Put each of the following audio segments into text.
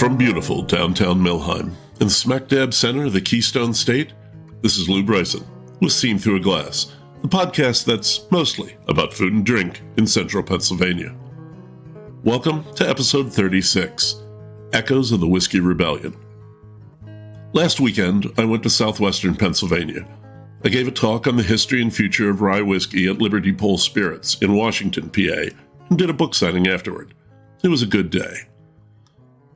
From beautiful downtown Millheim, in the smack dab center of the Keystone State, this is Lou Bryson with Seen Through a Glass, the podcast that's mostly about food and drink in central Pennsylvania. Welcome to episode 36, Echoes of the Whiskey Rebellion. Last weekend, I went to southwestern Pennsylvania. I gave a talk on the history and future of rye whiskey at Liberty Pole Spirits in Washington, PA, and did a book signing afterward. It was a good day.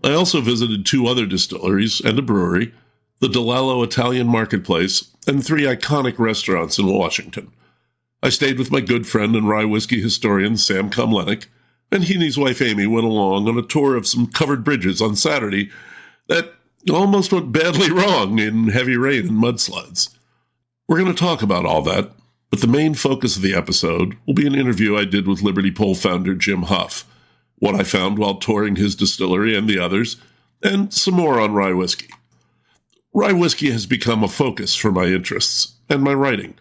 I also visited two other distilleries and a brewery, the Delallo Italian Marketplace, and three iconic restaurants in Washington. I stayed with my good friend and rye whiskey historian Sam Komlenic, and he and his wife Amy went along on a tour of some covered bridges on Saturday that almost went badly wrong in heavy rain and mudslides. We're going to talk about all that, but the main focus of the episode will be an interview I did with Liberty Pole founder Jim Hough, what I found while touring his distillery and the others, and some more on rye whiskey. Rye whiskey has become a focus for my interests and my writing.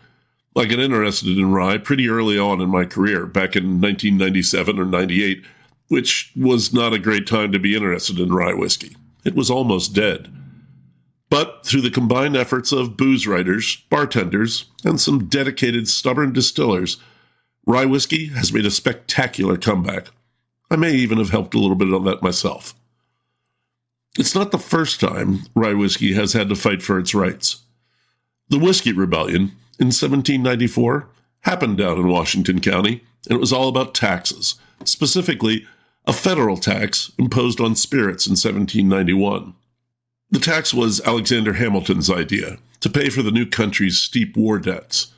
I got interested in rye pretty early on in my career, back in 1997 or 98, which was not a great time to be interested in rye whiskey. It was almost dead. But through the combined efforts of booze writers, bartenders, and some dedicated, stubborn distillers, rye whiskey has made a spectacular comeback. I may even have helped a little bit on that myself. It's not the first time rye whiskey has had to fight for its rights. The Whiskey Rebellion in 1794 happened down in Washington County, and it was all about taxes, specifically a federal tax imposed on spirits in 1791. The tax was Alexander Hamilton's idea to pay for the new country's steep war debts.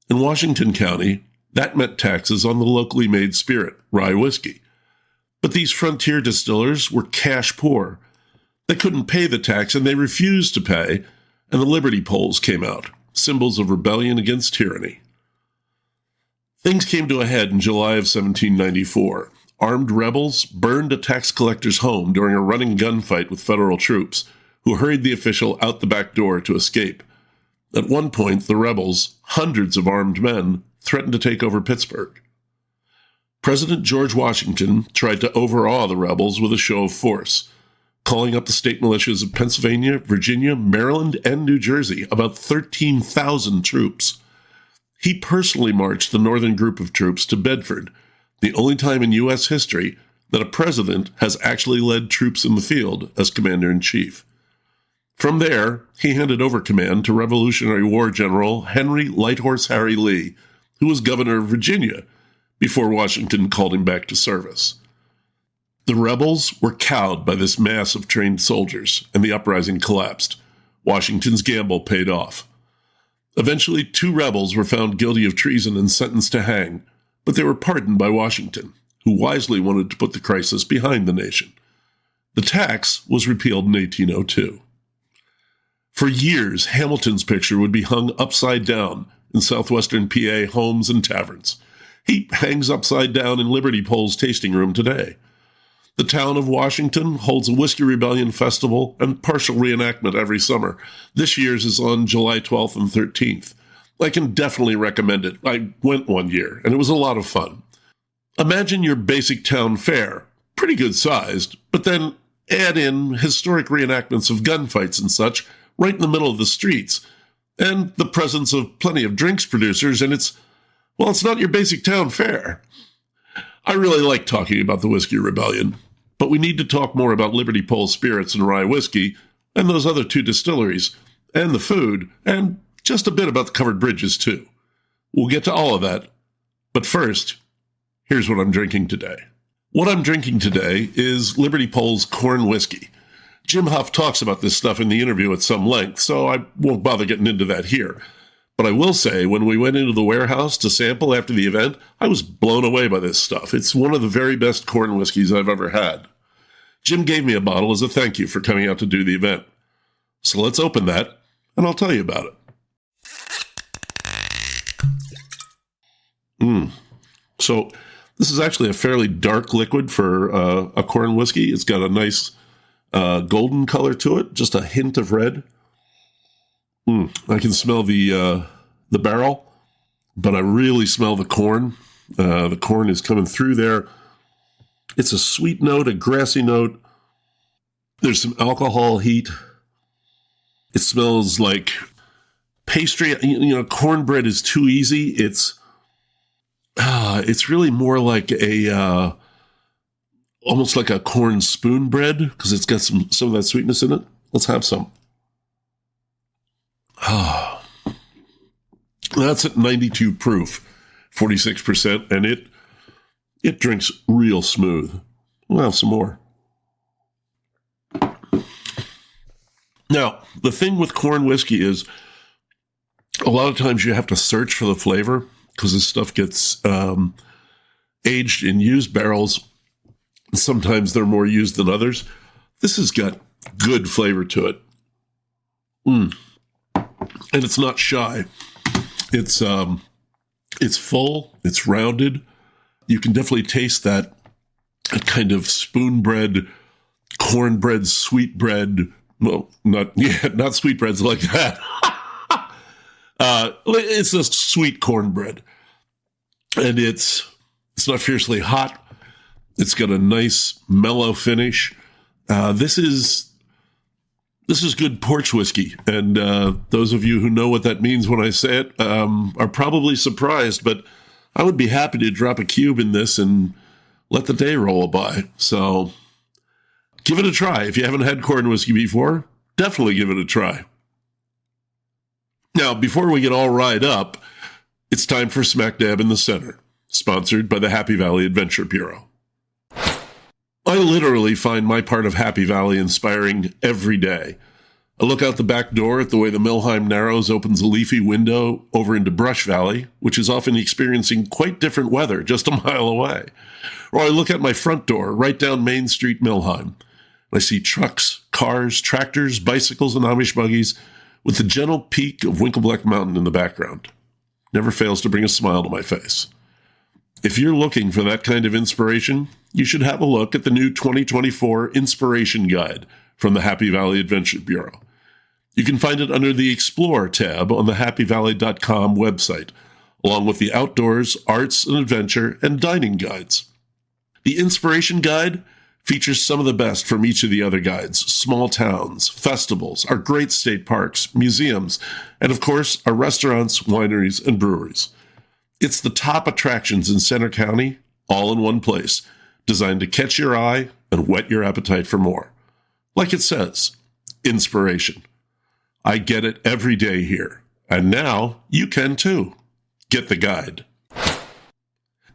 In Washington County, that meant taxes on the locally made spirit, rye whiskey. But these frontier distillers were cash poor. They couldn't pay the tax, and they refused to pay, and the Liberty Poles came out, symbols of rebellion against tyranny. Things came to a head in July of 1794. Armed rebels burned a tax collector's home during a running gunfight with federal troops, who hurried the official out the back door to escape. At one point, the rebels, hundreds of armed men, threatened to take over Pittsburgh. President George Washington tried to overawe the rebels with a show of force, calling up the state militias of Pennsylvania, Virginia, Maryland, and New Jersey, about 13,000 troops. He personally marched the northern group of troops to Bedford, the only time in U.S. history that a president has actually led troops in the field as commander-in-chief. From there, he handed over command to Revolutionary War General Henry Lighthorse Harry Lee, who was governor of Virginia, before Washington called him back to service. The rebels were cowed by this mass of trained soldiers, and the uprising collapsed. Washington's gamble paid off. Eventually, two rebels were found guilty of treason and sentenced to hang, but they were pardoned by Washington, who wisely wanted to put the crisis behind the nation. The tax was repealed in 1802. For years, Hamilton's picture would be hung upside down in southwestern PA homes and taverns. He hangs upside down in Liberty Pole's tasting room today. The town of Washington holds a Whiskey Rebellion festival and partial reenactment every summer. This year's is on July 12th and 13th. I can definitely recommend it. I went one year, and it was a lot of fun. Imagine your basic town fair, pretty good sized, but then add in historic reenactments of gunfights and such right in the middle of the streets, and the presence of plenty of drinks producers, and it's not your basic town fair. I really like talking about the Whiskey Rebellion, but we need to talk more about Liberty Pole Spirits and rye whiskey, and those other two distilleries, and the food, and just a bit about the covered bridges, too. We'll get to all of that, but first, here's what I'm drinking today. What I'm drinking today is Liberty Pole's corn whiskey. Jim Hough talks about this stuff in the interview at some length, so I won't bother getting into that here. But I will say, when we went into the warehouse to sample after the event, I was blown away by this stuff. It's one of the very best corn whiskeys I've ever had. Jim gave me a bottle as a thank you for coming out to do the event. So let's open that, and I'll tell you about it. So this is actually a fairly dark liquid for a corn whiskey. It's got a nice golden color to it, just a hint of red. I can smell the barrel, but I really smell the corn. The corn is coming through there. It's a sweet note, a grassy note, There's some alcohol heat. It smells like pastry. Cornbread is too easy. It's really more like almost like a corn spoon bread because it's got some of that sweetness in it. Let's have some. That's at 92 proof, 46%, and it drinks real smooth. We'll have some more. Now, the thing with corn whiskey is a lot of times you have to search for the flavor because this stuff gets aged in used barrels. Sometimes they're more used than others. This has got good flavor to it. And it's not shy. It's full. It's rounded. You can definitely taste that kind of spoon bread, cornbread, sweet bread. Well, not sweet breads like that. It's just sweet cornbread. And it's not fiercely hot. It's got a nice mellow finish. This is good porch whiskey. And those of you who know what that means when I say it are probably surprised, but I would be happy to drop a cube in this and let the day roll by. So give it a try. If you haven't had corn whiskey before, definitely give it a try. Now, before we get all riled up, it's time for Smack Dab in the Center, sponsored by the Happy Valley Adventure Bureau. I literally find my part of Happy Valley inspiring every day. I look out the back door at the way the Millheim Narrows opens a leafy window over into Brush Valley, which is often experiencing quite different weather just a mile away. Or I look at my front door right down Main Street, Millheim. I see trucks, cars, tractors, bicycles, and Amish buggies with the gentle peak of Winkleblack Mountain in the background. Never fails to bring a smile to my face. If you're looking for that kind of inspiration, you should have a look at the new 2024 Inspiration Guide from the Happy Valley Adventure Bureau. You can find it under the Explore tab on the happyvalley.com website, along with the Outdoors, Arts and Adventure, and Dining guides. The Inspiration Guide features some of the best from each of the other guides: small towns, festivals, our great state parks, museums, and of course, our restaurants, wineries, and breweries. It's the top attractions in Center County, all in one place, designed to catch your eye and whet your appetite for more. Like it says, inspiration. I get it every day here, and now you can too. Get the guide.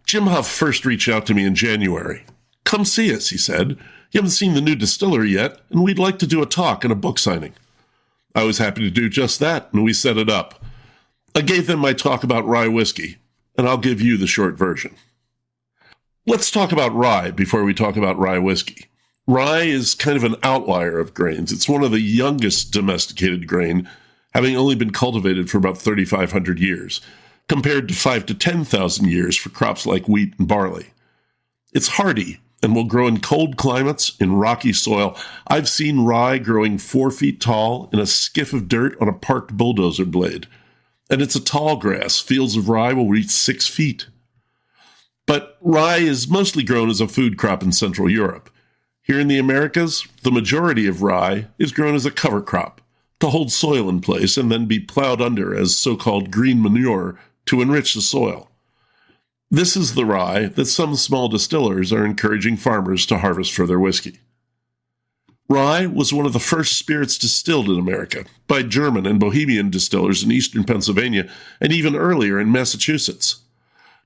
Jim Hough first reached out to me in January. "Come see us," he said. "You haven't seen the new distillery yet, and we'd like to do a talk and a book signing." I was happy to do just that, and we set it up. I gave them my talk about rye whiskey, and I'll give you the short version. Let's talk about rye before we talk about rye whiskey. Rye is kind of an outlier of grains. It's one of the youngest domesticated grain, having only been cultivated for about 3,500 years, compared to 5,000 to 10,000 years for crops like wheat and barley. It's hardy and will grow in cold climates in rocky soil. I've seen rye growing 4 feet tall in a skiff of dirt on a parked bulldozer blade. And it's a tall grass. Fields of rye will reach 6 feet. But rye is mostly grown as a food crop in Central Europe. Here in the Americas, the majority of rye is grown as a cover crop to hold soil in place and then be plowed under as so-called green manure to enrich the soil. This is the rye that some small distillers are encouraging farmers to harvest for their whiskey. Rye was one of the first spirits distilled in America by German and Bohemian distillers in eastern Pennsylvania and even earlier in Massachusetts.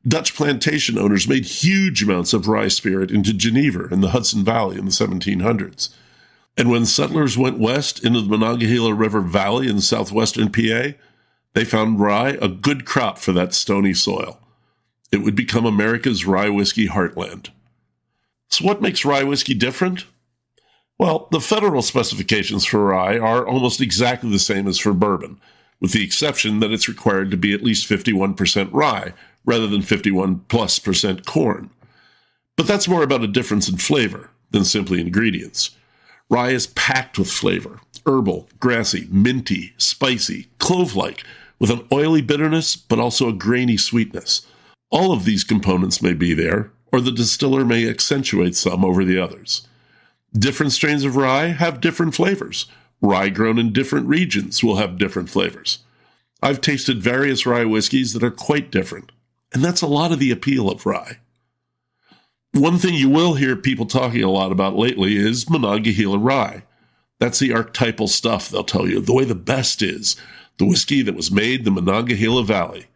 Dutch plantation owners made huge amounts of rye spirit into Geneva in the Hudson Valley in the 1700s. And when settlers went west into the Monongahela River Valley in southwestern PA, they found rye a good crop for that stony soil. It would become America's rye whiskey heartland. So what makes rye whiskey different? Well, the federal specifications for rye are almost exactly the same as for bourbon, with the exception that it's required to be at least 51% rye, rather than 51+% corn. But that's more about a difference in flavor than simply ingredients. Rye is packed with flavor: herbal, grassy, minty, spicy, clove-like, with an oily bitterness, but also a grainy sweetness. All of these components may be there, or the distiller may accentuate some over the others. Different strains of rye have different flavors. Rye grown in different regions will have different flavors. I've tasted various rye whiskeys that are quite different, and that's a lot of the appeal of rye. One thing you will hear people talking a lot about lately is Monongahela rye. That's the archetypal stuff, they'll tell you, the way the best is. The whiskey that was made in the Monongahela Valley.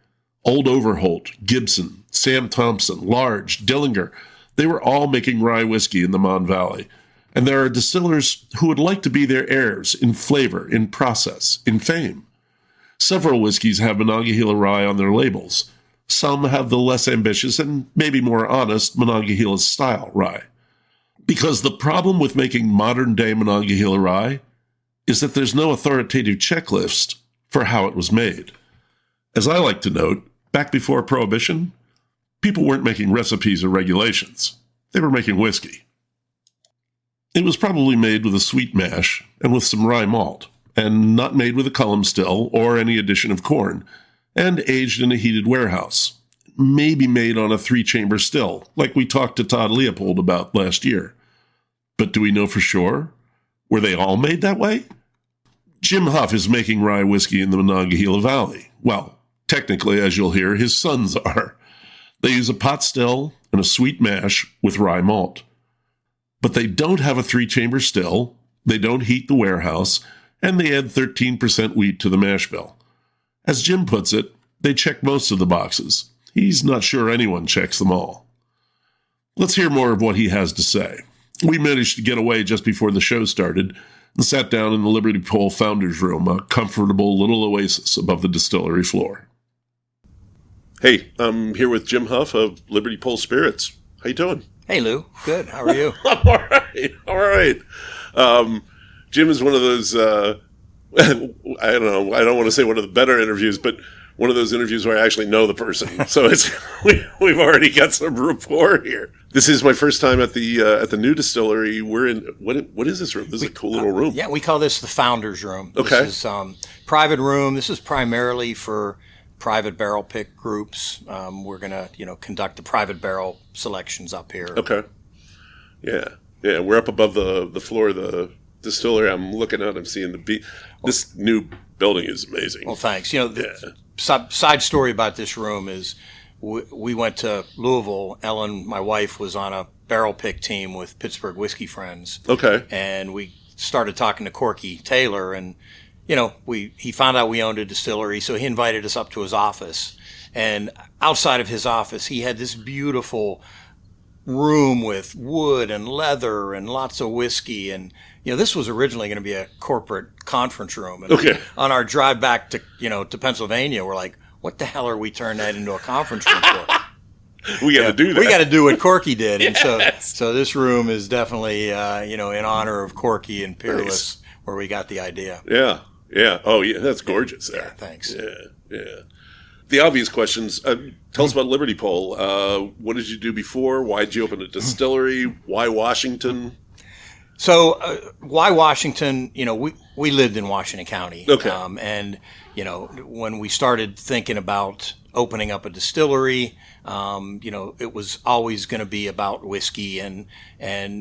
Old Overholt, Gibson, Sam Thompson, Large, Dillinger, they were all making rye whiskey in the Mon Valley. And there are distillers who would like to be their heirs in flavor, in process, in fame. Several whiskeys have Monongahela rye on their labels. Some have the less ambitious and maybe more honest Monongahela style rye. Because the problem with making modern-day Monongahela rye is that there's no authoritative checklist for how it was made. As I like to note, back before Prohibition, people weren't making recipes or regulations. They were making whiskey. It was probably made with a sweet mash and with some rye malt, and not made with a column still or any addition of corn, and aged in a heated warehouse. Maybe made on a 3-chamber still, like we talked to Todd Leopold about last year. But do we know for sure? Were they all made that way? Jim Hough is making rye whiskey in the Monongahela Valley. Well, technically, as you'll hear, his sons are. They use a pot still and a sweet mash with rye malt. But they don't have a 3-chamber still, they don't heat the warehouse, and they add 13% wheat to the mash bill. As Jim puts it, they check most of the boxes. He's not sure anyone checks them all. Let's hear more of what he has to say. We managed to get away just before the show started and sat down in the Liberty Pole Founders Room, a comfortable little oasis above the distillery floor. Hey, I'm here with Jim Hough of Liberty Pole Spirits. How you doing? Hey, Lou. Good. How are you? I'm all right. Jim is one of those, I don't know, I don't want to say one of the better interviews, but one of those interviews where I actually know the person. So we've already got some rapport here. This is my first time at the new distillery. We're in, what is this room? This is a cool little room. Yeah, we call this the Founders Room. Okay. This is private room. This is primarily for private barrel pick groups. We're going to, conduct the private barrel selections up here. Okay. Yeah. Yeah, we're up above the floor of the distillery. I'm looking out, I'm seeing this new building is amazing. Well, thanks. Side story about this room is we went to Louisville. Ellen, my wife, was on a barrel pick team with Pittsburgh Whiskey Friends. Okay. And we started talking to Corky Taylor, and he found out we owned a distillery, so he invited us up to his office. And outside of his office, he had this beautiful room with wood and leather and lots of whiskey. And, this was originally going to be a corporate conference room. And okay. On our drive back to Pennsylvania, we're like, what the hell are we turning that into a conference room for? We got to do that. We got to do what Corky did. Yes. And so this room is definitely, in honor of Corky and Peerless, nice. Where we got the idea. Yeah. Yeah. Oh, yeah. That's gorgeous there. Yeah, thanks. Yeah. The obvious questions. Tell us about Liberty Pole. What did you do before? Why did you open a distillery? Why Washington? So, why Washington? We lived in Washington County. Okay. And, when we started thinking about opening up a distillery, it was always going to be about whiskey, and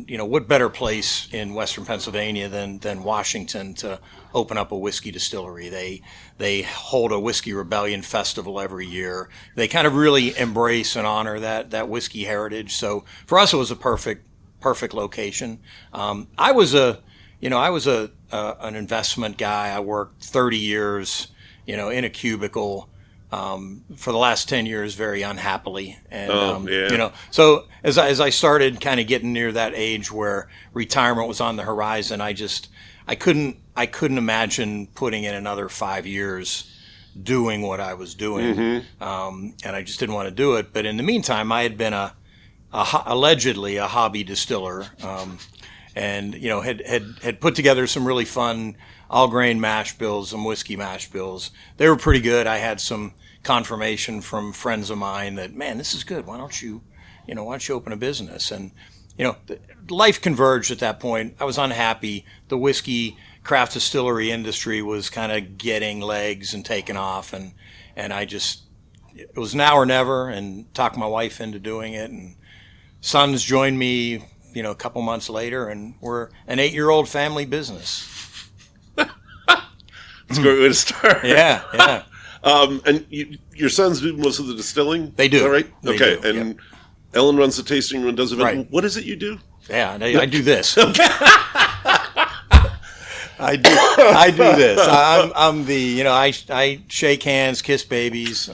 what better place in Western Pennsylvania than Washington to open up a whiskey distillery. They hold a Whiskey Rebellion festival every year. They kind of really embrace and honor that whiskey heritage. So for us, it was a perfect location. I was an investment guy. I worked 30 years, in a cubicle. For the last 10 years, very unhappily. And, so as I started kind of getting near that age where retirement was on the horizon, I couldn't imagine putting in another 5 years doing what I was doing. Mm-hmm. And I just didn't want to do it. But in the meantime, I had been allegedly a hobby distiller, and had put together some really fun all grain mash bills, some whiskey mash bills. They were pretty good. I had some confirmation from friends of mine that, man, this is good. Why don't you open a business? And life converged at that point. I was unhappy. The whiskey craft distillery industry was kind of getting legs and taking off, and it was now or never, and talked my wife into doing it. And sons joined me a couple months later, and we're an 8-year-old family business. It's a great way to start. Yeah. And your sons do most of the distilling? They do. Is that right? They okay. do. And Ellen runs the tasting room and does it. Right. What is it you do? Yeah, I do this. I do this. I'm the, I shake hands, kiss babies.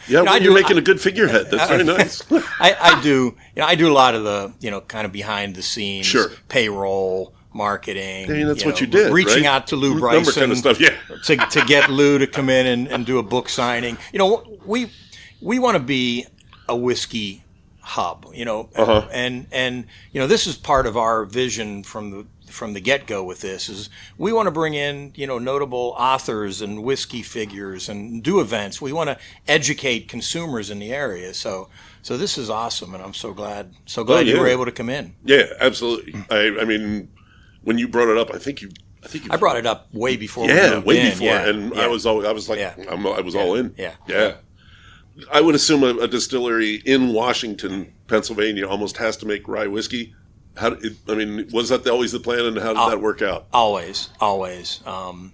You're making a good figurehead. That's very nice. I do a lot of the, kind of behind the scenes, sure, payroll, marketing. I mean, that's what you did. Reaching right? out to Lou Bryson kind of stuff, yeah. to get Lou to come in and do a book signing. We want to be a whiskey hub, and this is part of our vision from the get-go with this is we want to bring in, notable authors and whiskey figures and do events. We want to educate consumers in the area. So this is awesome, and I'm so glad you were able to come in. Yeah, absolutely. I mean, when you brought it up, I think you brought it up way before. Yeah, way in. before, Yeah. and yeah. I was all in. Yeah. I would assume a distillery in Washington, Pennsylvania, almost has to make rye whiskey. Was that always the plan, and how did that work out? Always. I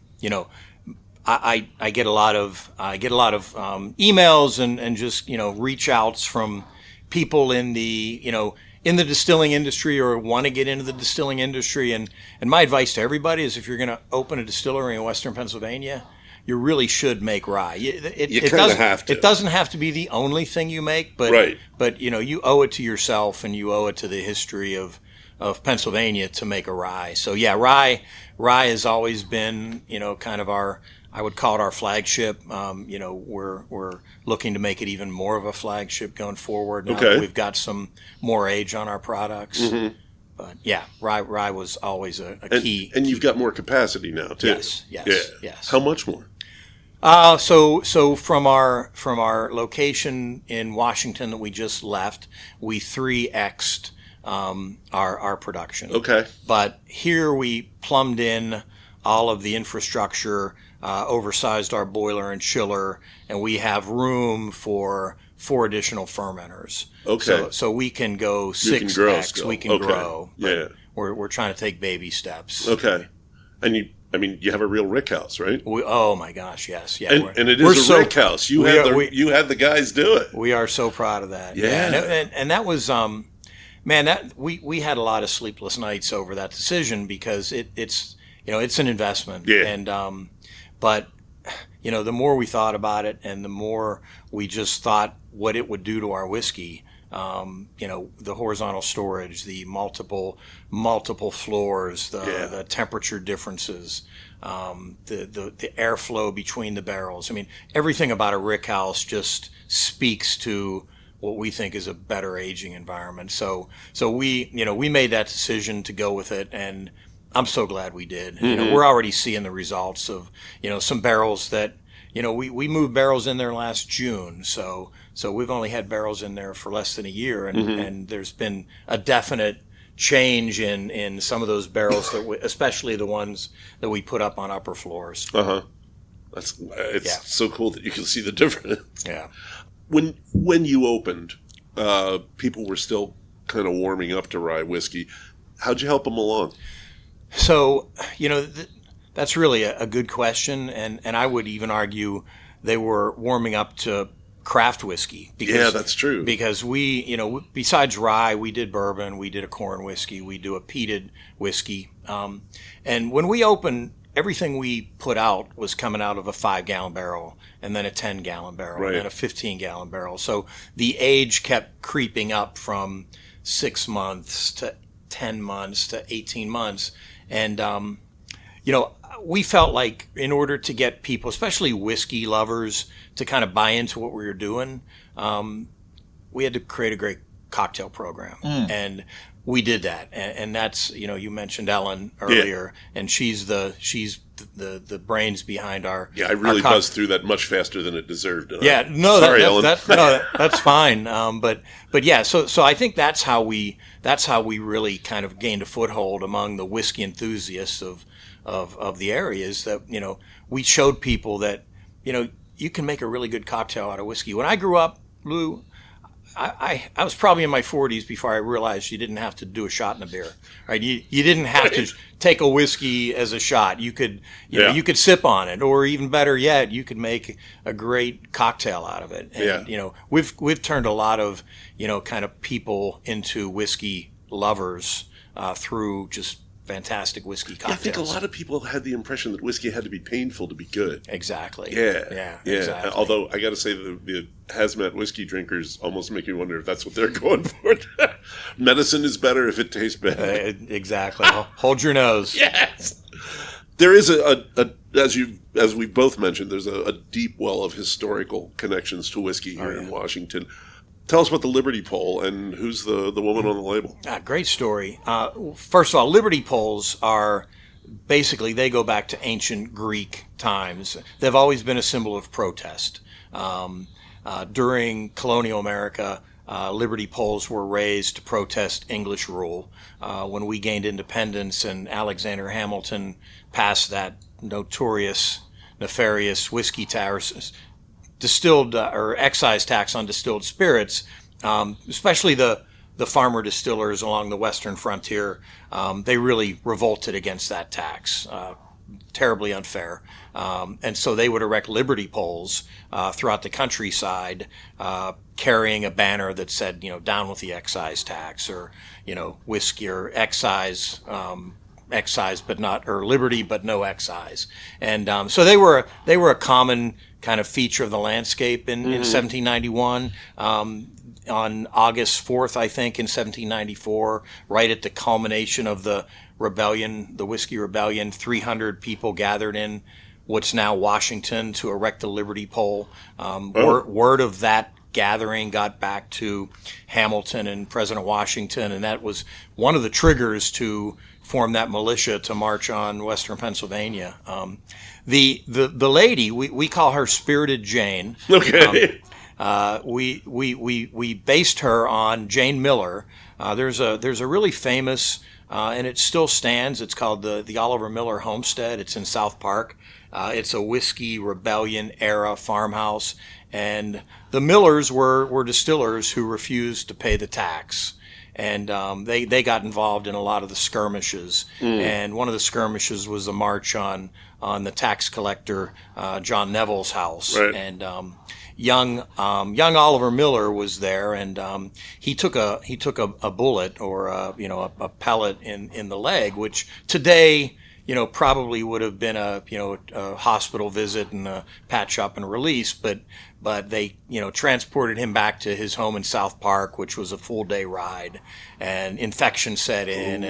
get a lot of emails and just reach outs from people in the distilling industry or want to get into the distilling industry, and my advice to everybody is if you're going to open a distillery in Western Pennsylvania, you really should make rye. You kind of have to. It doesn't have to be the only thing you make, but right. But you owe it to yourself, and you owe it to the history of Pennsylvania to make a rye. So yeah, rye has always been kind of I would call it our flagship. We're looking to make it even more of a flagship going forward. Now that we've got some more age on our products. Mm-hmm. But yeah, rye was always a key. And you've got more capacity now too. Yes. How much more? So from our location in Washington that we just left, we 3x'd our production. Okay. But here we plumbed in all of the infrastructure, oversized our boiler and chiller, and we have room for 4 additional fermenters. Okay. So we can go 6x. We can grow. Yeah. We're trying to take baby steps. Okay. And you have a real rick house, right? Oh my gosh, yes. Yeah. And it is a rick house. You had the guys do it. We are so proud of that. Yeah. And that was we had a lot of sleepless nights over that decision because it's an investment. Yeah. And but the more we thought about it and the more we just thought what it would do to our whiskey, the horizontal storage, the multiple floors, the temperature differences, the airflow between the barrels. I mean, everything about a rick house just speaks to what we think is a better aging environment. So we made that decision to go with it, and I'm so glad we did. Mm-hmm. We're already seeing the results of, some barrels that, we moved barrels in there last June. So we've only had barrels in there for less than a year, and, mm-hmm. and there's been a definite change in some of those barrels especially the ones that we put up on upper floors. It's so cool that you can see the difference. Yeah. When you opened, people were still kind of warming up to rye whiskey. How'd you help them along? So, that's really a good question, and I would even argue they were warming up to craft whiskey. Yeah, that's true. Because we, besides rye, we did bourbon, we did a corn whiskey, we do a peated whiskey. And when we opened, everything we put out was coming out of a 5-gallon barrel, and then a 10-gallon barrel, right. and then a 15-gallon barrel. So the age kept creeping up from 6 months to 10 months to 18 months. And, we felt like in order to get people, especially whiskey lovers, to kind of buy into what we were doing, we had to create a great cocktail program. And we did that. And that's, you mentioned Ellen earlier, and she's the brains behind our. Yeah, I really buzzed through that much faster than it deserved. Sorry, Ellen. That's fine. But yeah, so I think that's how we really kind of gained a foothold among the whiskey enthusiasts of the areas that, we showed people that, you can make a really good cocktail out of whiskey. When I grew up, Lou, I was probably in my 40s before I realized you didn't have to do a shot in a beer, right? You didn't have to take a whiskey as a shot. You could, you know, you could sip on it, or even better yet, you could make a great cocktail out of it. And, you know, we've turned a lot of, you know, kind of people into whiskey lovers through just fantastic whiskey cocktails. Yeah, I think a lot of people had the impression that whiskey had to be painful to be good. Exactly. Yeah. Exactly. Although I got to say, the hazmat whiskey drinkers almost make me wonder if that's what they're going for. Medicine is better if it tastes bad. Exactly. Hold your nose. Yes. There is as we both mentioned, there's a deep well of historical connections to whiskey here in Washington. Tell us about the Liberty Pole and who's the woman on the label. Great story. First of all, Liberty Poles are basically, they go back to ancient Greek times. They've always been a symbol of protest. During colonial America, Liberty Poles were raised to protest English rule. When we gained independence and Alexander Hamilton passed that notorious, nefarious whiskey tax, distilled or excise tax on distilled spirits, especially the farmer distillers along the western frontier, they really revolted against that tax. Terribly unfair. And so they would erect Liberty Poles throughout the countryside, carrying a banner that said, you know, down with the excise tax, or, you know, whiskey or excise, excise but not, or liberty but no excise. And so they were a common kind of feature of the landscape in 1791. On August 4th, I think, in 1794, right at the culmination of the rebellion, the Whiskey Rebellion, 300 people gathered in what's now Washington to erect the Liberty Pole. Word of that gathering got back to Hamilton and President Washington, and that was one of the triggers to form that militia to march on Western Pennsylvania. The lady, we call her Spirited Jane. Okay. We based her on Jane Miller. There's a really famous, and it still stands. It's called the Oliver Miller Homestead. It's in South Park. It's a Whiskey Rebellion era farmhouse, and the Millers were distillers who refused to pay the tax. And they got involved in a lot of the skirmishes. And one of the skirmishes was the march on the tax collector John Neville's house. Right. And young Oliver Miller was there, and he took a bullet, or a pellet in the leg, which today, you know, probably would have been a hospital visit and a patch up and release, but they, you know, transported him back to his home in South Park, which was a full day ride, and infection set in,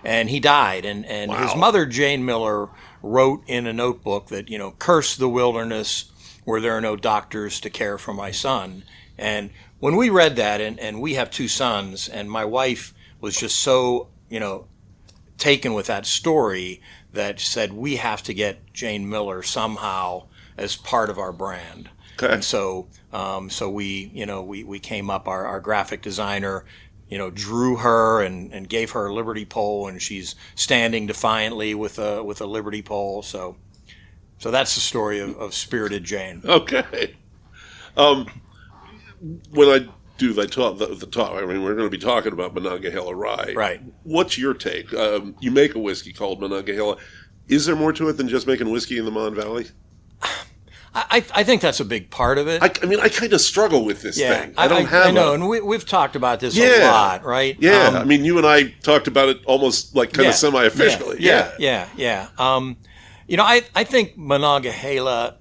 and he died. And Wow. His mother, Jane Miller, wrote in a notebook that, you know, curse the wilderness where there are no doctors to care for my son. And when we read that, and we have two sons, and my wife was just so, you know, taken with that story that said, we have to get Jane Miller somehow as part of our brand. Okay. And so we came up, our graphic designer, you know, drew her and gave her a Liberty Pole, and she's standing defiantly with a Liberty Pole. So that's the story of Spirited Jane. Okay. When I do the talk, I mean, we're going to be talking about Monongahela Rye. Right. What's your take? You make a whiskey called Monongahela. Is there more to it than just making whiskey in the Mon Valley? I think that's a big part of it. I mean, I kind of struggle with this thing. I know, and we've talked about this a lot, right? Yeah, I mean, you and I talked about it almost like kind of semi-officially. Yeah. You know, I think Monongahela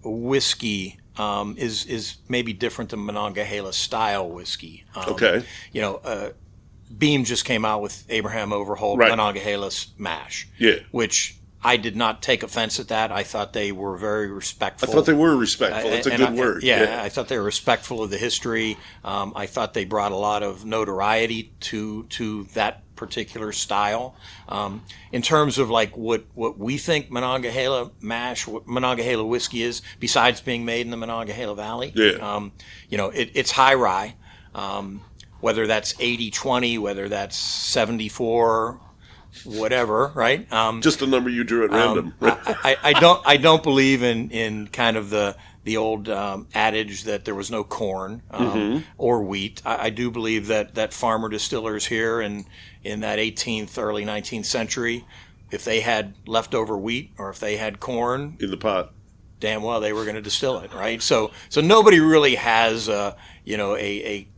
whiskey is maybe different than Monongahela style whiskey. Okay. You know, Beam just came out with Abraham Overholt Monongahela Mash. Yeah. Which I did not take offense at that. I thought they were very respectful. I thought they were respectful. It's a good word. Yeah, I thought they were respectful of the history. I thought they brought a lot of notoriety to that particular style. In terms of like what we think Monongahela mash, what Monongahela whiskey is, besides being made in the Monongahela Valley. Yeah. You know, it's high rye. Whether that's 80-20, whether that's 74, whatever, right? Just a number you drew at random. I don't believe in kind of the adage that there was no corn or wheat. I do believe that farmer distillers here in that 18th, early 19th century, if they had leftover wheat or if they had corn in the pot, damn well they were going to distill it, right? So nobody really has a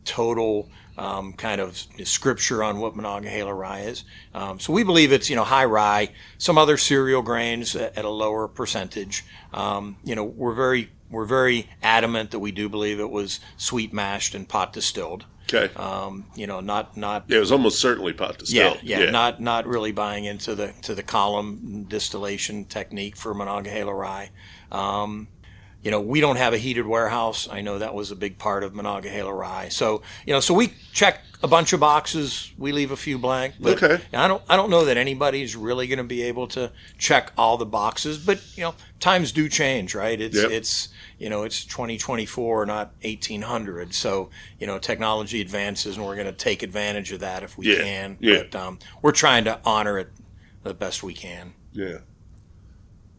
total kind of scripture on what Monongahela rye is. So we believe it's high rye, some other cereal grains at a lower percentage. We're very adamant that we do believe it was sweet mashed and pot distilled. Okay. Not. Yeah, it was almost certainly pot distilled. Yeah. Not really buying into the column distillation technique for Monongahela rye. We don't have a heated warehouse. I know that was a big part of Monongahela rye. So we check a bunch of boxes. We leave a few blank. But okay. I don't know that anybody's really going to be able to check all the boxes. But times do change, right? It's 2024, not 1800. So technology advances, and we're going to take advantage of that if we can. Yeah. But we're trying to honor it the best we can. Yeah.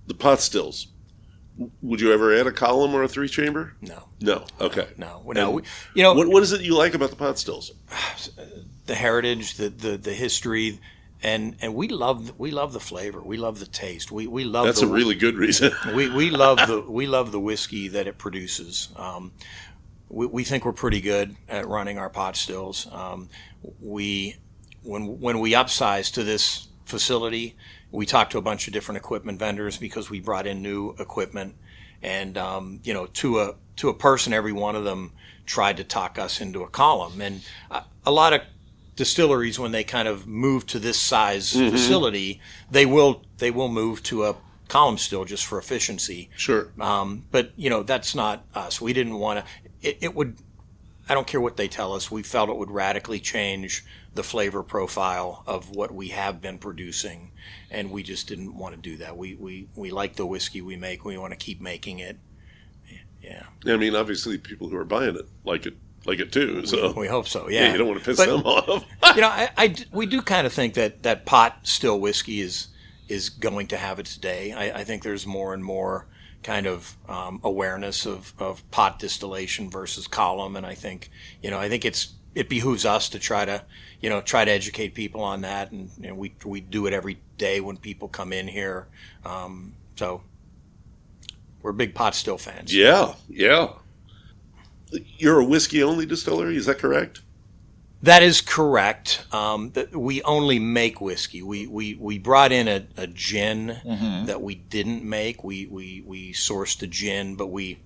The pot stills. Would you ever add a column or a 3-chamber? No. No. Okay. No. What is it you like about the pot stills? The heritage, the history, and we love the flavor. We love the taste. We love. That's a really good reason. we love the whiskey that it produces. We think we're pretty good at running our pot stills. When we upsized to this facility, we talked to a bunch of different equipment vendors because we brought in new equipment, and to a person, every one of them tried to talk us into a column. And a lot of distilleries, when they kind of move to this size facility, they will move to a column still just for efficiency. Sure. But that's not us. We didn't want to. It would. I don't care what they tell us. We felt it would radically change the flavor profile of what we have been producing, and we just didn't want to do that. We like the whiskey we make. We want to keep making it. Yeah. I mean, obviously, people who are buying it like it too. So we hope so. Yeah. You don't want to piss them off. We do kind of think that pot still whiskey is going to have its day. I think there's more and more kind of awareness of pot distillation versus column, and I think it behooves us to try to educate people on that, and we do it every day when people come in here. So we're big pot still fans. Yeah. You're a whiskey only distillery, is that correct? That is correct. We only make whiskey. We brought in a gin that we didn't make. We sourced a gin, but we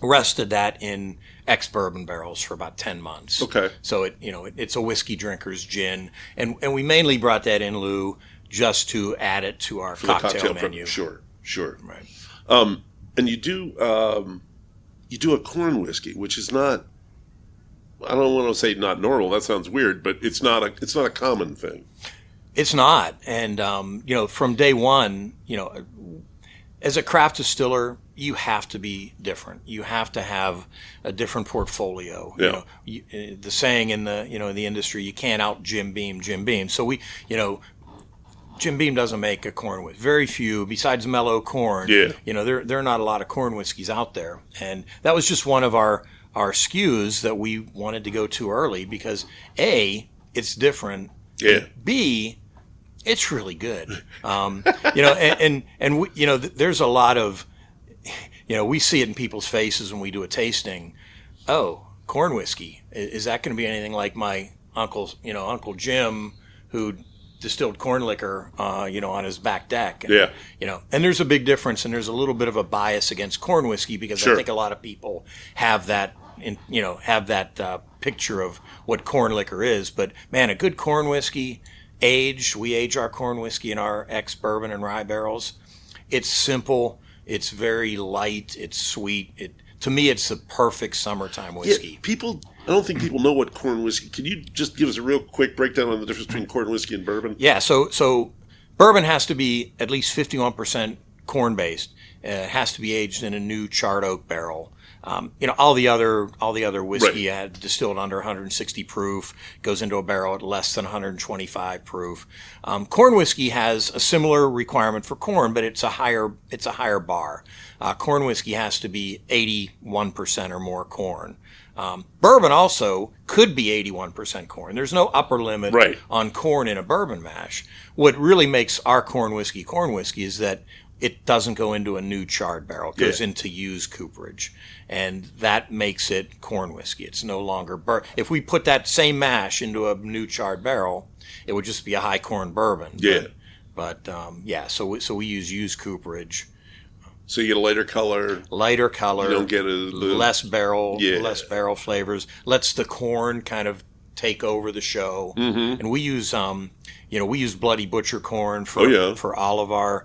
rested that in ex-bourbon barrels for about 10 months. Okay. So it's a whiskey drinker's gin, and we mainly brought that in, Lou, just to add it to our cocktail menu. Sure. Right. And you do a corn whiskey, which is not. I don't want to say not normal. That sounds weird, but it's not a common thing. It's not, and from day one, as a craft distiller, you have to be different. You have to have a different portfolio. Yeah. The saying in the the industry, you can't out Jim Beam. So Jim Beam doesn't make a corn whiskey. Very few, besides mellow corn. Yeah. There are not a lot of corn whiskeys out there, and that was just one of our SKUs that we wanted to go to early because A, it's different. Yeah. B, it's really good. And there's a lot of, we see it in people's faces when we do a tasting. Oh, corn whiskey. Is that going to be anything like my Uncle Jim, who distilled corn liquor, on his back deck? And, and there's a big difference, and there's a little bit of a bias against corn whiskey because Sure. I think a lot of people have that, picture of what corn liquor is. But man, a good corn whiskey, we age our corn whiskey in our ex-bourbon and rye barrels. It's simple. It's very light. It's sweet. To me, it's the perfect summertime whiskey. Yeah, I don't think people know what corn whiskey. Can you just give us a real quick breakdown on the difference between corn whiskey and bourbon? Yeah. So bourbon has to be at least 51% corn based. It has to be aged in a new charred oak barrel. all the other whiskey had distilled under 160 proof, goes into a barrel at less than 125 proof. Corn whiskey has a similar requirement for corn, but it's a higher bar. Corn whiskey has to be 81% or more corn. Bourbon also could be 81% corn. There's no upper limit on corn in a bourbon mash. What really makes our corn whiskey is that it doesn't go into a new charred barrel. It goes into used cooperage. And that makes it corn whiskey. It's no longer if we put that same mash into a new charred barrel, it would just be a high corn bourbon. Yeah. But so we use used cooperage. So you get a lighter color. You don't get less barrel flavors. Lets the corn kind of take over the show. Mm-hmm. And we use Bloody Butcher corn for all of our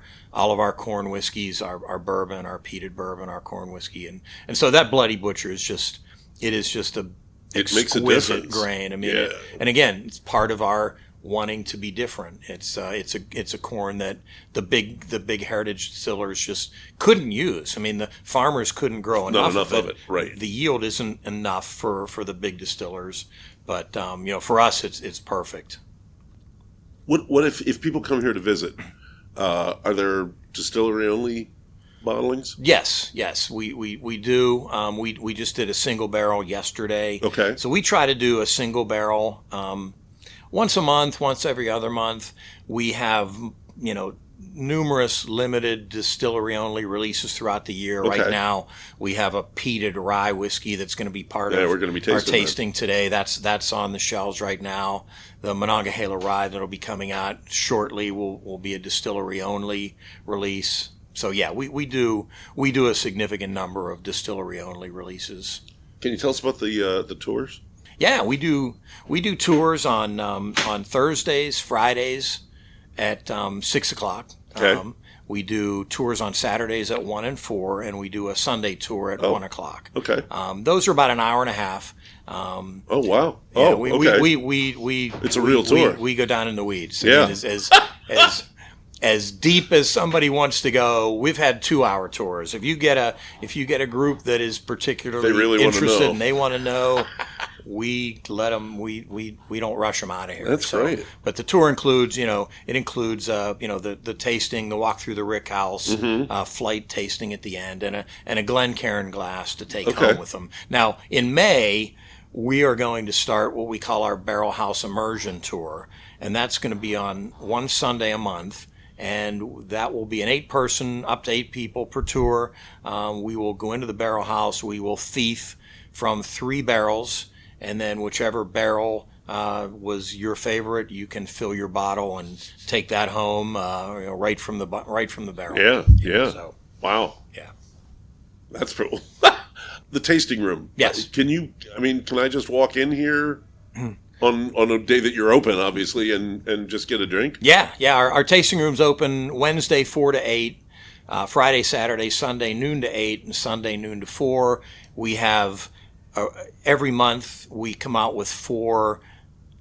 corn whiskeys, our bourbon, our peated bourbon, our corn whiskey, and so that Bloody Butcher is just a exquisite grain. I mean, and again, it's part of our wanting to be different. It's a corn that the big heritage distillers just couldn't use. I mean, the farmers couldn't grow enough of it. Right. The yield isn't enough for the big distillers, but for us, it's perfect. What if people come here to visit? Are there distillery only bottlings? Yes, we do. We just did a single barrel yesterday. Okay. So we try to do a single barrel once a month, once every other month. We have numerous limited distillery only releases throughout the year. Okay. Right now we have a peated rye whiskey that's going to be part of we're going to be our tasting today. That's on the shelves right now. The Monongahela rye that'll be coming out shortly will be a distillery only release. So yeah, we do a significant number of distillery only releases. Can you tell us about the tours? Yeah, we do tours on Thursdays, Fridays at 6 o'clock. Okay. We do tours on Saturdays at 1 and 4, and we do a Sunday tour at 1 o'clock. Okay. Those are about an hour and a half. Oh wow! Yeah, we it's a real tour. We go down in the weeds. Yeah. I mean, as deep as somebody wants to go, we've had 2-hour tours. If you get a group that is particularly interested and they want to know, we let them. We don't rush them out of here. That's great. But the tour includes, the tasting, the walk through the rick house, flight tasting at the end, and a Glencairn glass to take home with them. Now in May, we are going to start what we call our Barrel House Immersion Tour, and that's going to be on one Sunday a month. And that will be an 8-person, up to 8 people per tour. We will go into the barrel house. We will thief from 3 barrels, and then whichever barrel was your favorite, you can fill your bottle and take that home right from the barrel. Yeah. So, wow. Yeah. That's cool. The tasting room. Yes. Can I just walk in here? On a day that you're open, obviously, and just get a drink? Yeah. Our tasting room's open Wednesday 4 to 8, Friday, Saturday, Sunday noon to 8, and Sunday noon to 4. We have every month we come out with 4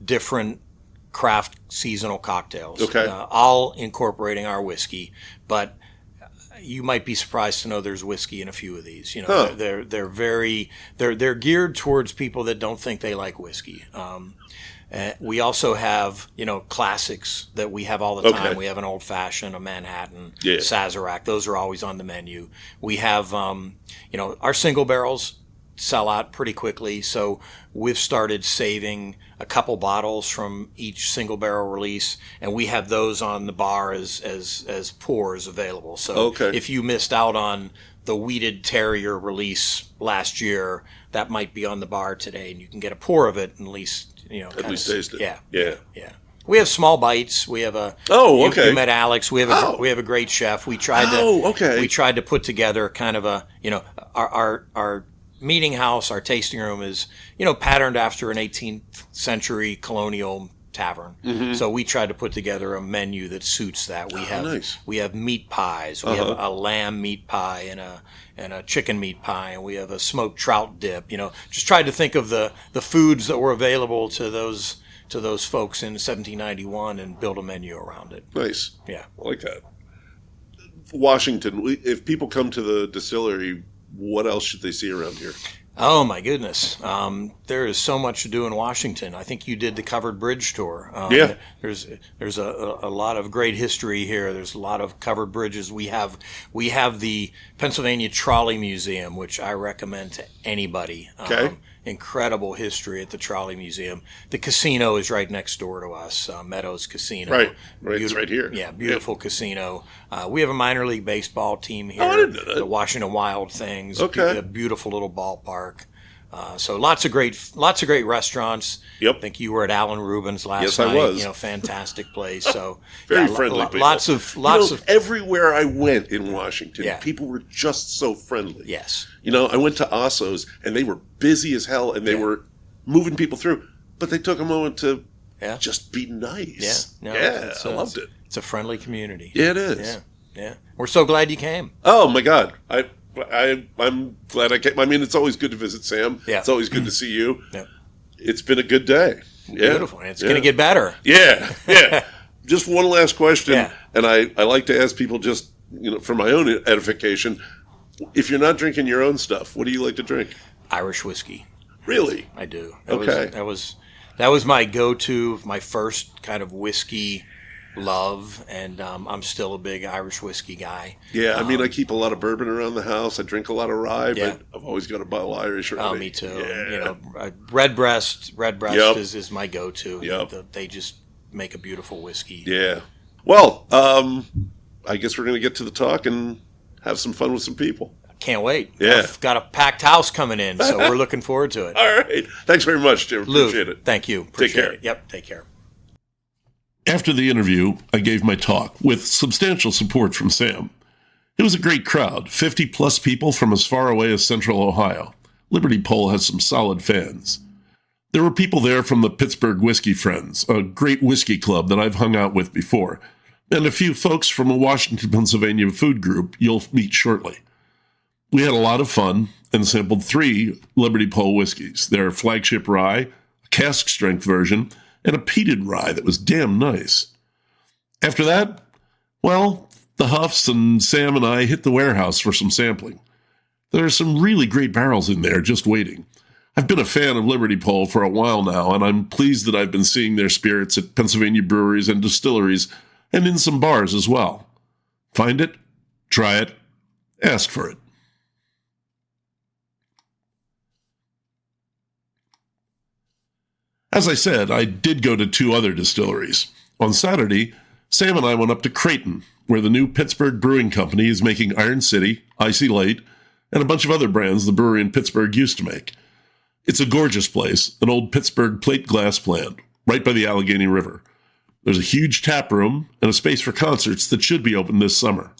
different craft seasonal cocktails, all incorporating our whiskey. But you might be surprised to know there's whiskey in a few of these. They're geared towards people that don't think they like whiskey. We also have, classics that we have all the time. We have an old fashioned, a Manhattan, Sazerac. Those are always on the menu. We have, our single barrels sell out pretty quickly. So we've started saving a couple bottles from each single barrel release, and we have those on the bar as pours available. So if you missed out on the Weeded Terrier release last year, that might be on the bar today, and you can get a pour of it and at least taste it. Yeah. We have small bites. We have You met Alex. We have a great chef. We tried to put together kind of our meeting house, our tasting room is, patterned after an 18th century colonial tavern. Mm-hmm. So we tried to put together a menu that suits that. We have meat pies. We have a lamb meat pie and a chicken meat pie, and we have a smoked trout dip. Just tried to think of the foods that were available to those folks in 1791 and build a menu around it. Nice. Yeah. I like that. Washington, if people come to the distillery, what else should they see around here? Oh my goodness. There is so much to do in Washington. I think you did the covered bridge tour. There's a lot of great history here. There's a lot of covered bridges. We have the Pennsylvania Trolley Museum, which I recommend to anybody. Okay. Incredible history at the Trolley Museum. The casino is right next door to us, Meadows Casino. Right. It's right here. Yeah, beautiful casino. We have a minor league baseball team here. Oh, I didn't know that. The Washington Wild Things. Okay. A beautiful little ballpark. So lots of great restaurants. Yep. I think you were at Al'an Ruben's last night. Yes, I was. Fantastic place. So very friendly people. Lots of everywhere I went in Washington, people were just so friendly. Yes. I went to Osso's and they were busy as hell and they were moving people through, but they took a moment to just be nice. I loved it. It's a friendly community. Yeah, it is. Yeah. We're so glad you came. Oh my God. I'm glad I came. I mean, it's always good to visit Sam. Yeah. It's always good to see you. Yeah. It's been a good day. Yeah. Beautiful. And it's going to get better. Yeah. Just one last question. Yeah. And I like to ask people just, for my own edification, if you're not drinking your own stuff, what do you like to drink? Irish whiskey. Really? I do. That was my go-to, my first kind of whiskey love, and I'm still a big Irish whiskey guy. Yeah, I keep a lot of bourbon around the house. I drink a lot of rye, but I've always got a bottle of Irish ready. Oh, me too. Yeah. Redbreast is my go-to. Yep. They just make a beautiful whiskey. Yeah. Well, I guess we're going to get to the talk and have some fun with some people. Can't wait. Yeah. I've got a packed house coming in, so we're looking forward to it. All right. Thanks very much, Jim. Appreciate it. Thank you. Take care. It. Yep, take care. After the interview, I gave my talk with substantial support from Sam. It was a great crowd, 50-plus people from as far away as Central Ohio. Liberty Pole has some solid fans. There were people there from the Pittsburgh Whiskey Friends, a great whiskey club that I've hung out with before, and a few folks from a Washington, Pennsylvania food group you'll meet shortly. We had a lot of fun and sampled 3 Liberty Pole whiskeys, their flagship rye, a cask-strength version, and a peated rye that was damn nice. After that, well, the Houghs and Sam and I hit the warehouse for some sampling. There are some really great barrels in there just waiting. I've been a fan of Liberty Pole for a while now, and I'm pleased that I've been seeing their spirits at Pennsylvania breweries and distilleries, and in some bars as well. Find it, try it, ask for it. As I said, I did go to 2 other distilleries. On Saturday, Sam and I went up to Creighton, where the new Pittsburgh Brewing Company is making Iron City, Icy Light, and a bunch of other brands the brewery in Pittsburgh used to make. It's a gorgeous place, an old Pittsburgh plate glass plant, right by the Allegheny River. There's a huge tap room and a space for concerts that should be open this summer.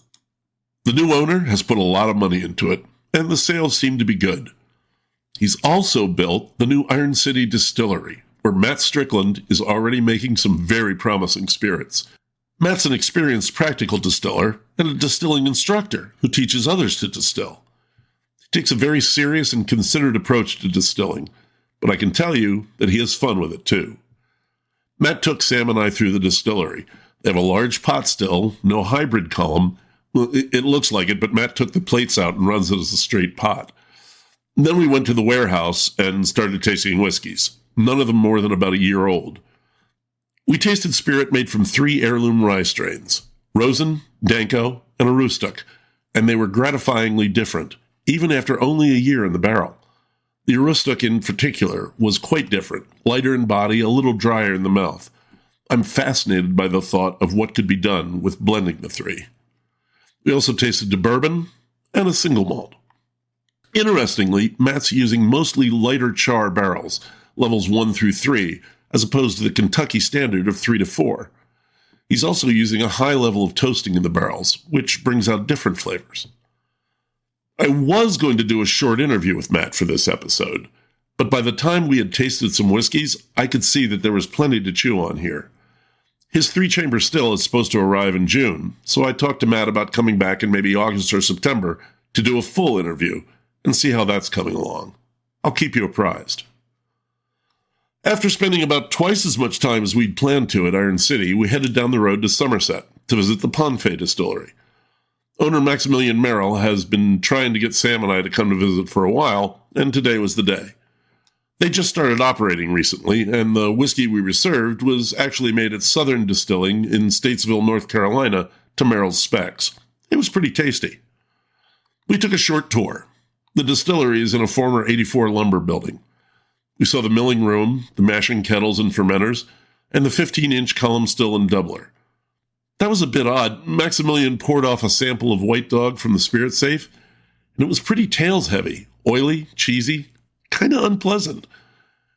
The new owner has put a lot of money into it, and the sales seem to be good. He's also built the new Iron City Distillery, where Matt Strickland is already making some very promising spirits. Matt's an experienced practical distiller and a distilling instructor who teaches others to distill. He takes a very serious and considered approach to distilling, but I can tell you that he has fun with it too. Matt took Sam and I through the distillery. They have a large pot still, no hybrid column. Well, it looks like it, but Matt took the plates out and runs it as a straight pot. And then we went to the warehouse and started tasting whiskeys. None of them more than about a year old. We tasted spirit made from 3 heirloom rye strains, Rosen, Danko, and Aroostook, and they were gratifyingly different, even after only a year in the barrel. The Aroostook in particular was quite different, lighter in body, a little drier in the mouth. I'm fascinated by the thought of what could be done with blending the 3. We also tasted a bourbon and a single malt. Interestingly, Matt's using mostly lighter char barrels, levels 1 through 3, as opposed to the Kentucky standard of 3 to 4. He's also using a high level of toasting in the barrels, which brings out different flavors. I was going to do a short interview with Matt for this episode, but by the time we had tasted some whiskeys, I could see that there was plenty to chew on here. His 3-chamber still is supposed to arrive in June, so I talked to Matt about coming back in maybe August or September to do a full interview and see how that's coming along. I'll keep you apprised. After spending about twice as much time as we'd planned to at Iron City, we headed down the road to Somerset to visit the Ponfeigh Distillery. Owner Maximilian Merrill has been trying to get Sam and I to come to visit for a while, and today was the day. They just started operating recently, and the whiskey we were served was actually made at Southern Distilling in Statesville, North Carolina, to Merrill's specs. It was pretty tasty. We took a short tour. The distillery is in a former 84 lumber building. We saw the milling room, the mashing kettles and fermenters, and the 15-inch column still and doubler. That was a bit odd. Maximilian poured off a sample of White Dog from the spirit safe, and it was pretty tails heavy, oily, cheesy, kind of unpleasant.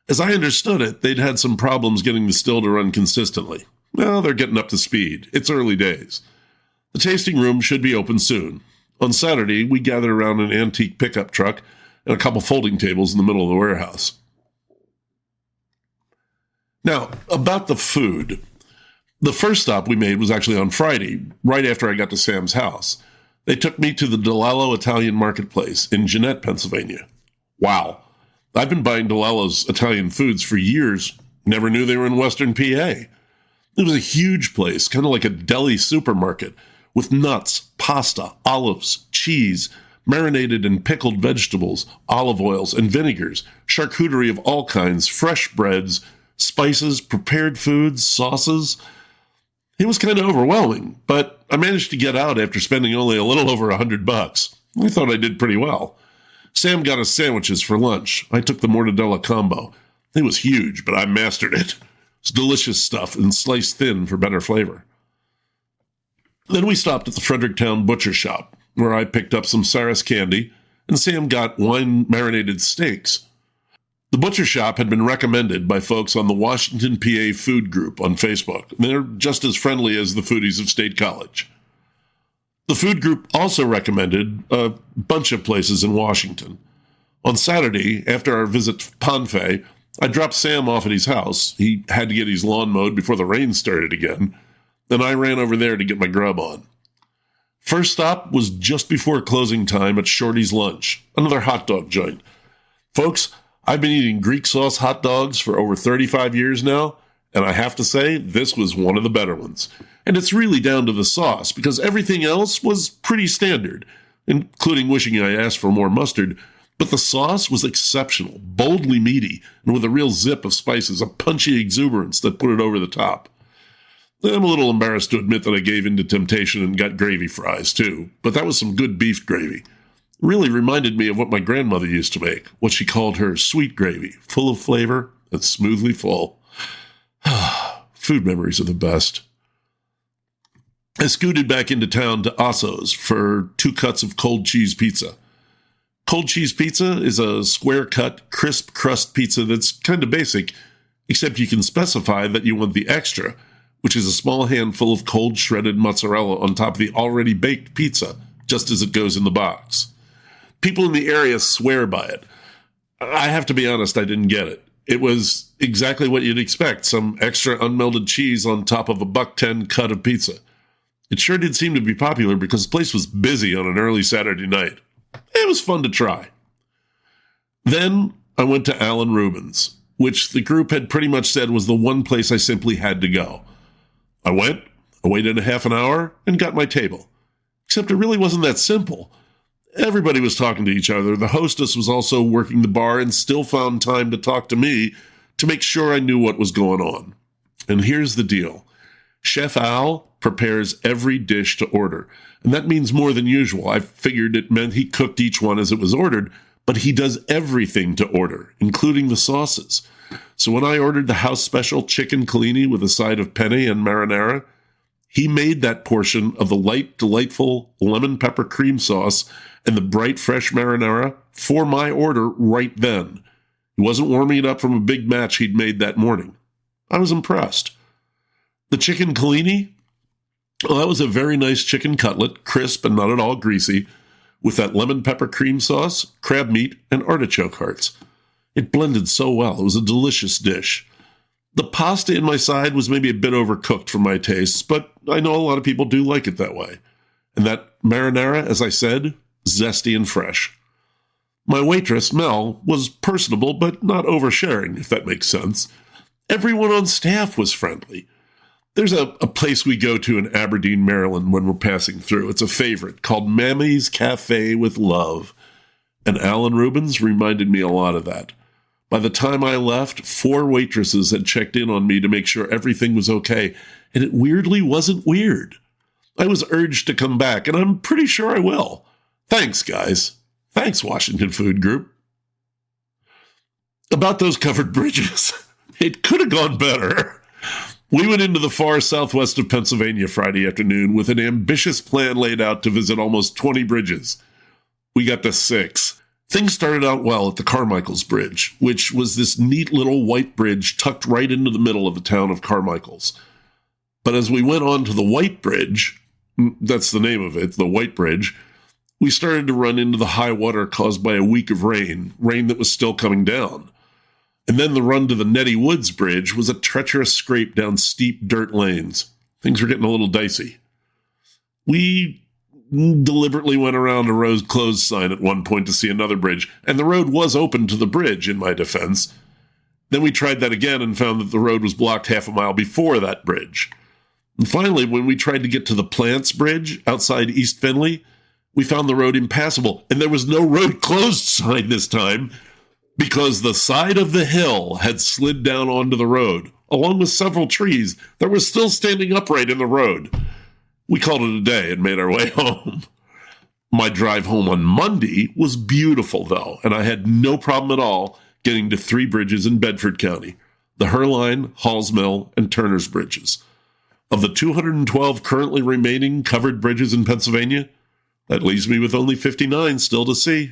As I understood it, they'd had some problems getting the still to run consistently. Well, they're getting up to speed. It's early days. The tasting room should be open soon. On Saturday, we gathered around an antique pickup truck and a couple folding tables in the middle of the warehouse. Now, about the food. The first stop we made was actually on Friday, right after I got to Sam's house. They took me to the Delallo Italian Marketplace in Jeannette, Pennsylvania. Wow. I've been buying Delallo's Italian foods for years. Never knew they were in Western PA. It was a huge place, kind of like a deli supermarket, with nuts, pasta, olives, cheese, marinated and pickled vegetables, olive oils and vinegars, charcuterie of all kinds, fresh breads, spices, prepared foods, sauces. It was kind of overwhelming, but I managed to get out after spending only a little over $100. I thought I did pretty well. Sam got us sandwiches for lunch. I took the mortadella combo. It was huge, but I mastered it. It's delicious stuff and sliced thin for better flavor. Then we stopped at the Fredericktown Butcher Shop, where I picked up some Saris candy, and Sam got wine-marinated steaks. The Butcher Shop had been recommended by folks on the Washington, PA Food Group on Facebook. They're just as friendly as the foodies of State College. The food group also recommended a bunch of places in Washington. On Saturday, after our visit to Ponfeigh, I dropped Sam off at his house. He had to get his lawn mowed before the rain started again. Then I ran over there to get my grub on. First stop was just before closing time at Shorty's Lunch, another hot dog joint. Folks, I've been eating Greek sauce hot dogs for over 35 years now, and I have to say, this was one of the better ones. And it's really down to the sauce, because everything else was pretty standard, including wishing I asked for more mustard, but the sauce was exceptional, boldly meaty, and with a real zip of spices, a punchy exuberance that put it over the top. I'm a little embarrassed to admit that I gave in to temptation and got gravy fries, too, but that was some good beef gravy. Really reminded me of what my grandmother used to make, what she called her sweet gravy, full of flavor and smoothly full. Food memories are the best. I scooted back into town to Osso's for 2 cuts of cold cheese pizza. Cold cheese pizza is a square-cut, crisp crust pizza that's kind of basic, except you can specify that you want the extra, which is a small handful of cold shredded mozzarella on top of the already baked pizza, just as it goes in the box. People in the area swear by it. I have to be honest, I didn't get it. It was exactly what you'd expect, some extra unmelted cheese on top of a $1.10 cut of pizza. It sure did seem to be popular because the place was busy on an early Saturday night. It was fun to try. Then I went to Al'an Ruben's, which the group had pretty much said was the one place I simply had to go. I waited a half an hour, and got my table. Except it really wasn't that simple. Everybody was talking to each other. The hostess was also working the bar and still found time to talk to me to make sure I knew what was going on. And here's the deal. Chef Al prepares every dish to order, and that means more than usual. I figured it meant he cooked each one as it was ordered, but he does everything to order, including the sauces. So when I ordered the house special chicken collini with a side of penne and marinara, he made that portion of the light, delightful lemon pepper cream sauce and the bright, fresh marinara for my order right then. He wasn't warming it up from a big batch he'd made that morning. I was impressed. The chicken collini, well, that was a very nice chicken cutlet, crisp and not at all greasy, with that lemon pepper cream sauce, crab meat, and artichoke hearts. It blended so well. It was a delicious dish. The pasta in my side was maybe a bit overcooked for my tastes, but I know a lot of people do like it that way. And that marinara, as I said, zesty and fresh. My waitress, Mel, was personable, but not oversharing, if that makes sense. Everyone on staff was friendly. There's a place we go to in Aberdeen, Maryland when we're passing through. It's a favorite called Mammy's Cafe with Love. And Al'an Ruben's reminded me a lot of that. By the time I left, 4 waitresses had checked in on me to make sure everything was okay, and it weirdly wasn't weird. I was urged to come back, and I'm pretty sure I will. Thanks, guys. Thanks, Washington Food Group. About those covered bridges, it could have gone better. We went into the far southwest of Pennsylvania Friday afternoon with an ambitious plan laid out to visit almost 20 bridges. We got to 6. Things started out well at the Carmichael's Bridge, which was this neat little white bridge tucked right into the middle of the town of Carmichael's. But as we went on to the White Bridge, that's the name of it, the White Bridge, we started to run into the high water caused by a week of rain that was still coming down. And then the run to the Nettie Woods Bridge was a treacherous scrape down steep dirt lanes. Things were getting a little dicey. We deliberately went around a road closed sign at one point to see another bridge, and the road was open to the bridge, in my defense. Then we tried that again and found that the road was blocked half a mile before that bridge. And finally, when we tried to get to the Plants Bridge outside East Findlay, we found the road impassable, and there was no road closed sign this time because the side of the hill had slid down onto the road, along with several trees that were still standing upright in the road. We called it a day and made our way home. My drive home on Monday was beautiful, though, and I had no problem at all getting to 3 bridges in Bedford County, the Herline, Halls Mill, and Turner's Bridges. Of the 212 currently remaining covered bridges in Pennsylvania, that leaves me with only 59 still to see.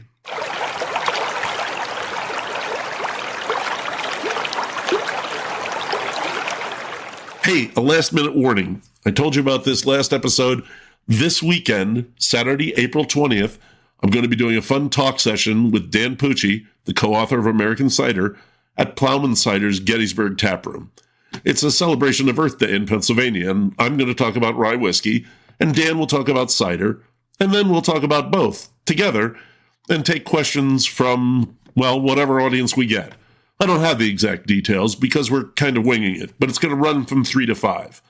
Hey, a last-minute warning. I told you about this last episode. This weekend, Saturday, April 20th, I'm going to be doing a fun talk session with Dan Pucci, the co-author of American Cider, at Plowman Cider's Gettysburg Taproom. It's a celebration of Earth Day in Pennsylvania, and I'm going to talk about rye whiskey, and Dan will talk about cider, and then we'll talk about both together and take questions from, well, whatever audience we get. I don't have the exact details because we're kind of winging it, but it's going to run from 3 to 5.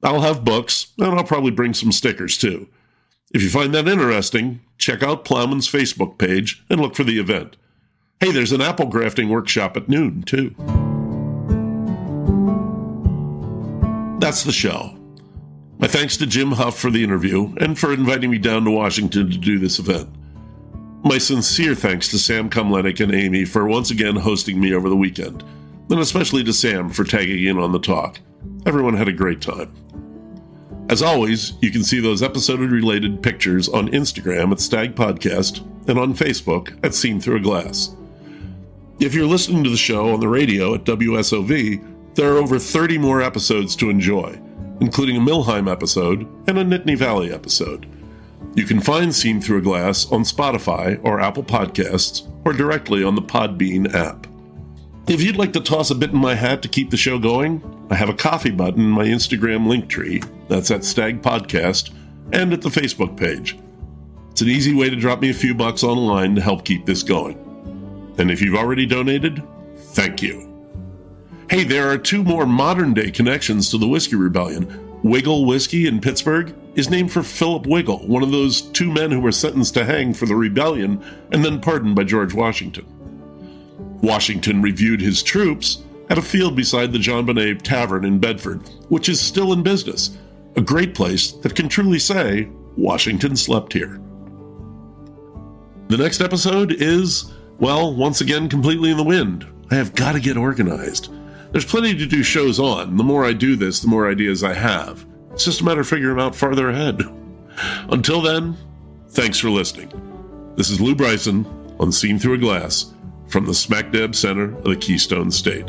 I'll have books, and I'll probably bring some stickers, too. If you find that interesting, check out Plowman's Facebook page and look for the event. Hey, there's an apple grafting workshop at noon, too. That's the show. My thanks to Jim Hough for the interview and for inviting me down to Washington to do this event. My sincere thanks to Sam Komlenic and Amy for once again hosting me over the weekend, and especially to Sam for tagging in on the talk. Everyone had a great time. As always, you can see those episode-related pictures on Instagram at Stag Podcast and on Facebook at Seen Through a Glass. If you're listening to the show on the radio at WSOV, there are over 30 more episodes to enjoy, including a Milheim episode and a Nittany Valley episode. You can find Seen Through a Glass on Spotify or Apple Podcasts or directly on the Podbean app. If you'd like to toss a bit in my hat to keep the show going, I have a coffee button in my Instagram link tree. That's at Stag Podcast and at the Facebook page. It's an easy way to drop me a few bucks online to help keep this going. And if you've already donated, thank you. Hey, there are 2 more modern-day connections to the Whiskey Rebellion. Wiggle Whiskey in Pittsburgh is named for Philip Wiggle, one of those 2 men who were sentenced to hang for the rebellion and then pardoned by George Washington. Washington reviewed his troops at a field beside the John Bonet Tavern in Bedford, which is still in business, a great place that can truly say Washington slept here. The next episode is, well, once again completely in the wind. I have got to get organized. There's plenty to do shows on. The more I do this, the more ideas I have. It's just a matter of figuring them out farther ahead. Until then, thanks for listening. This is Lou Bryson on Seen Through a Glass from the smack dab center of the Keystone State.